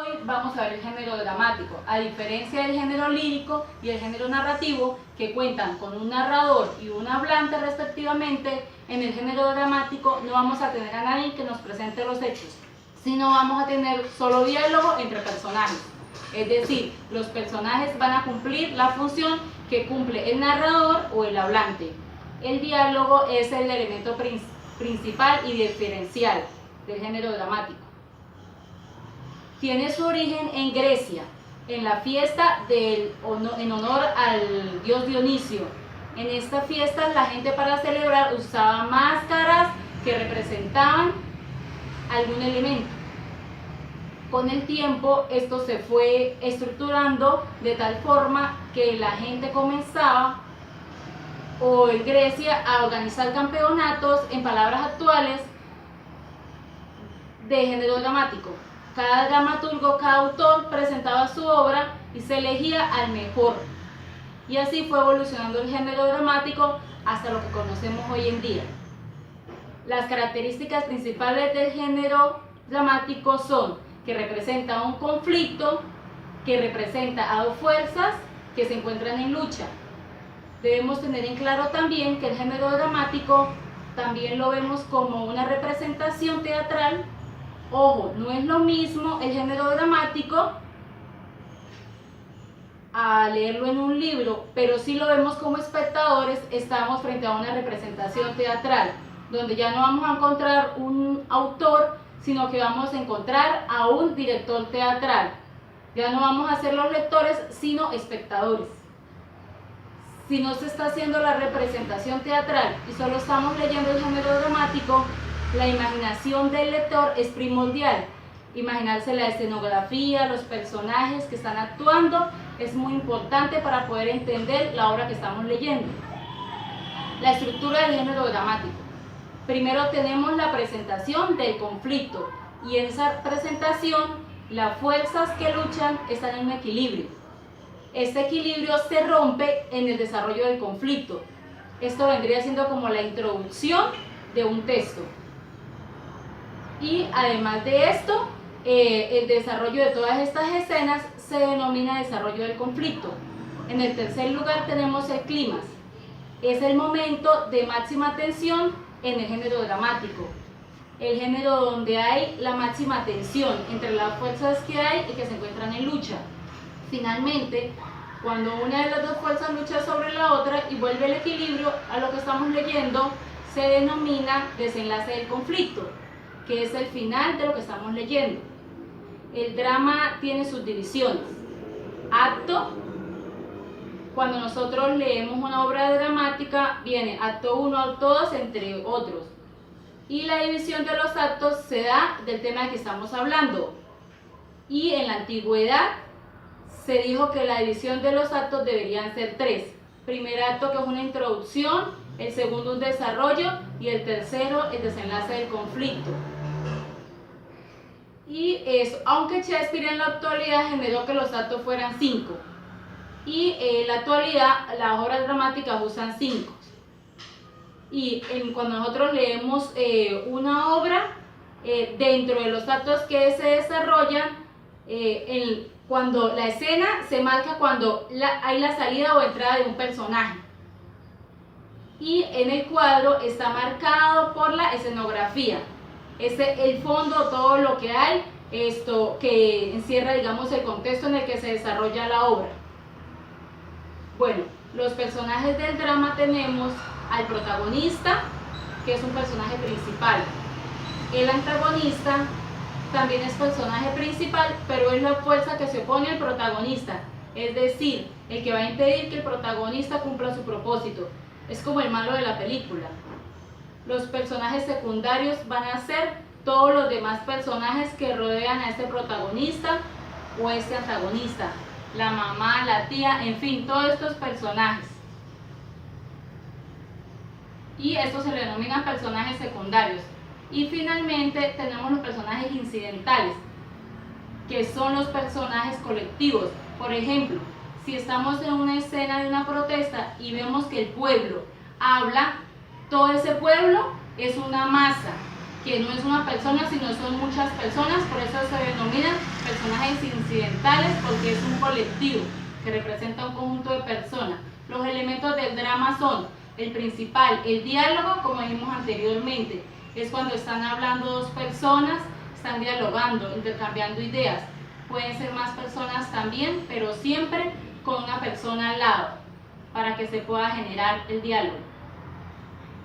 Hoy vamos a ver el género dramático. A diferencia del género lírico y el género narrativo, que cuentan con un narrador y un hablante respectivamente, en el género dramático no vamos a tener a nadie que nos presente los hechos, sino vamos a tener solo diálogo entre personajes. Es decir, los personajes van a cumplir la función que cumple el narrador o el hablante. El diálogo es el elemento principal y diferencial del género dramático. Tiene su origen en Grecia, en la fiesta en honor al dios Dionisio. En esta fiesta la gente, para celebrar, usaba máscaras que representaban algún elemento. Con el tiempo esto se fue estructurando de tal forma que la gente comenzaba, o en Grecia, a organizar campeonatos, en palabras actuales, de género dramático. Cada dramaturgo, cada autor presentaba su obra y se elegía al mejor. Y así fue evolucionando el género dramático hasta lo que conocemos hoy en día. Las características principales del género dramático son que representa un conflicto, que representa a dos fuerzas que se encuentran en lucha. Debemos tener en claro también que el género dramático también lo vemos como una representación teatral. Ojo, no es lo mismo el género dramático a leerlo en un libro, pero sí lo vemos como espectadores. Estamos frente a una representación teatral, donde ya no vamos a encontrar un autor, sino que vamos a encontrar a un director teatral. Ya no vamos a ser los lectores, sino espectadores. Si no se está haciendo la representación teatral y solo estamos leyendo el género dramático, la imaginación del lector es primordial. Imaginarse la escenografía, los personajes que están actuando, es muy importante para poder entender la obra que estamos leyendo. La estructura del género dramático. Primero tenemos la presentación del conflicto, y en esa presentación las fuerzas que luchan están en un equilibrio. Este equilibrio se rompe en el desarrollo del conflicto. Esto vendría siendo como la introducción de un texto. Y además de esto, el desarrollo de todas estas escenas se denomina desarrollo del conflicto. En el tercer lugar tenemos el clímax. Es el momento de máxima tensión en el género dramático. El género donde hay la máxima tensión entre las fuerzas que hay y que se encuentran en lucha. Finalmente, cuando una de las dos fuerzas lucha sobre la otra y vuelve el equilibrio a lo que estamos leyendo, se denomina desenlace del conflicto, que es el final de lo que estamos leyendo. El drama tiene sus divisiones. Acto, cuando nosotros leemos una obra dramática, viene acto 1, acto 2, entre otros. Y la división de los actos se da del tema del que estamos hablando. Y en la antigüedad se dijo que la división de los actos deberían ser 3. Primer acto, que es una introducción, el segundo un desarrollo y el tercero el desenlace del conflicto. Y eso, aunque Shakespeare en la actualidad generó que los actos fueran 5. Y en la actualidad las obras dramáticas usan 5. Y cuando nosotros leemos una obra, dentro de los actos que se desarrollan, cuando la escena se marca cuando hay la salida o entrada de un personaje. Y en el cuadro está marcado por la escenografía. El fondo, todo lo que hay, esto que encierra, digamos, el contexto en el que se desarrolla la obra. Bueno, los personajes del drama tenemos al protagonista, que es un personaje principal. El antagonista también es personaje principal, pero es la fuerza que se opone al protagonista, es decir, el que va a impedir que el protagonista cumpla su propósito. Es como el malo de la película. Los personajes secundarios van a ser todos los demás personajes que rodean a este protagonista o este antagonista. La mamá, la tía, en fin, todos estos personajes. Y estos se le denominan personajes secundarios. Y finalmente tenemos los personajes incidentales, que son los personajes colectivos. Por ejemplo, si estamos en una escena de una protesta y vemos que el pueblo habla, todo ese pueblo es una masa, que no es una persona, sino son muchas personas, por eso se denominan personajes occidentales porque es un colectivo que representa un conjunto de personas. Los elementos del drama son el principal, el diálogo, como dijimos anteriormente, es cuando están hablando dos personas, están dialogando, intercambiando ideas. Pueden ser más personas también, pero siempre con una persona al lado, para que se pueda generar el diálogo.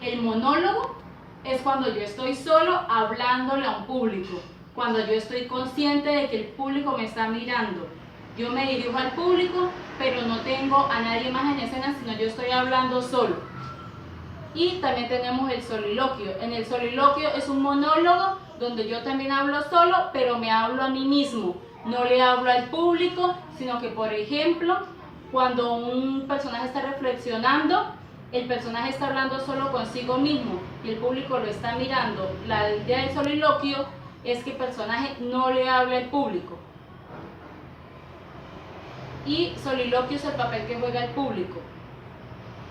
El monólogo es cuando yo estoy solo hablándole a un público, cuando yo estoy consciente de que el público me está mirando. Yo me dirijo al público, pero no tengo a nadie más en escena, sino yo estoy hablando solo. Y también tenemos el soliloquio. En el soliloquio es un monólogo donde yo también hablo solo, pero me hablo a mí mismo. No le hablo al público, sino que, por ejemplo, cuando un personaje está reflexionando, el personaje está hablando solo consigo mismo y el público lo está mirando. La idea del soliloquio es que el personaje no le habla al público. Y soliloquio es el papel que juega el público.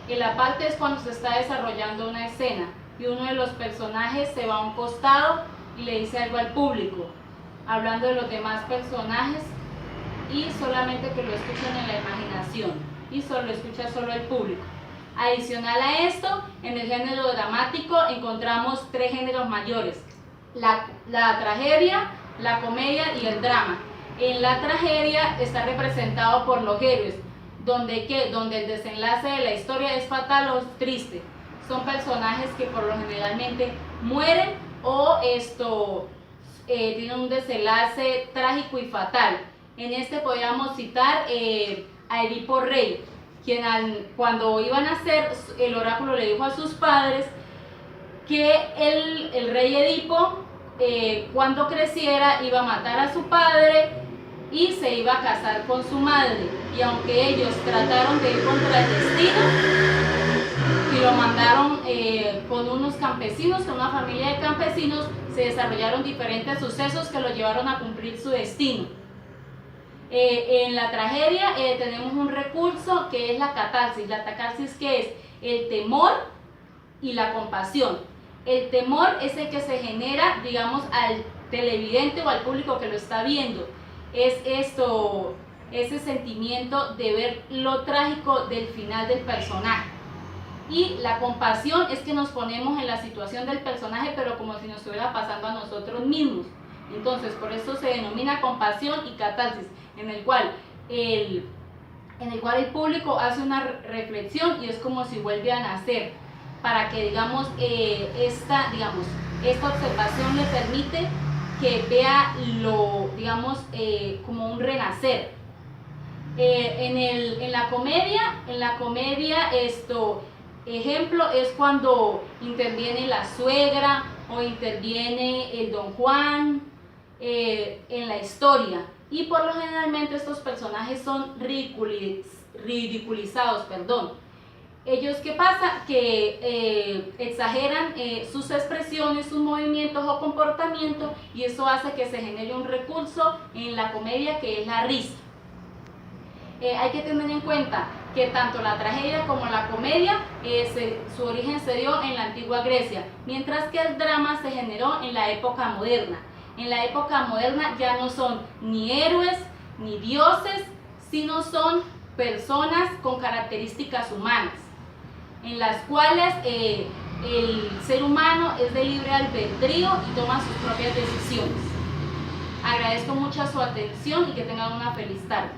El aparte es cuando se está desarrollando una escena y uno de los personajes se va a un costado y le dice algo al público, hablando de los demás personajes, y solamente que lo escuchan en la imaginación y solo lo escucha solo el público. Adicional a esto, en el género dramático encontramos tres géneros mayores: la tragedia, la comedia y el drama. En la tragedia está representado por los héroes, donde el desenlace de la historia es fatal o triste. Son personajes que por lo generalmente mueren o tienen un desenlace trágico y fatal. En este podríamos citar a Edipo Rey, quien cuando iban a nacer, el oráculo le dijo a sus padres que el rey Edipo, cuando creciera, iba a matar a su padre y se iba a casar con su madre. Y aunque ellos trataron de ir contra el destino y lo mandaron con unos campesinos, con una familia de campesinos, se desarrollaron diferentes sucesos que lo llevaron a cumplir su destino. En la tragedia tenemos un recurso que es la catarsis. La catarsis, que es el temor y la compasión. El temor es el que se genera, digamos, al televidente o al público que lo está viendo. Es ese sentimiento de ver lo trágico del final del personaje. Y la compasión es que nos ponemos en la situación del personaje, pero como si nos estuviera pasando a nosotros mismos. Entonces, por eso se denomina compasión y catarsis, en el cual el público hace una reflexión y es como si vuelve a nacer, para que, digamos, esta observación le permite que vea como un renacer. En la comedia ejemplo es cuando interviene la suegra o interviene el don Juan en la historia, y por lo generalmente estos personajes son ridiculizados. Ellos, ¿qué pasa? Que exageran sus expresiones, sus movimientos o comportamientos, y eso hace que se genere un recurso en la comedia, que es la risa. Hay que tener en cuenta que tanto la tragedia como la comedia, su origen se dio en la antigua Grecia, mientras que el drama se generó en la época moderna. En la época moderna ya no son ni héroes ni dioses, sino son personas con características humanas, en las cuales el ser humano es de libre albedrío y toma sus propias decisiones. Agradezco mucho su atención y que tengan una feliz tarde.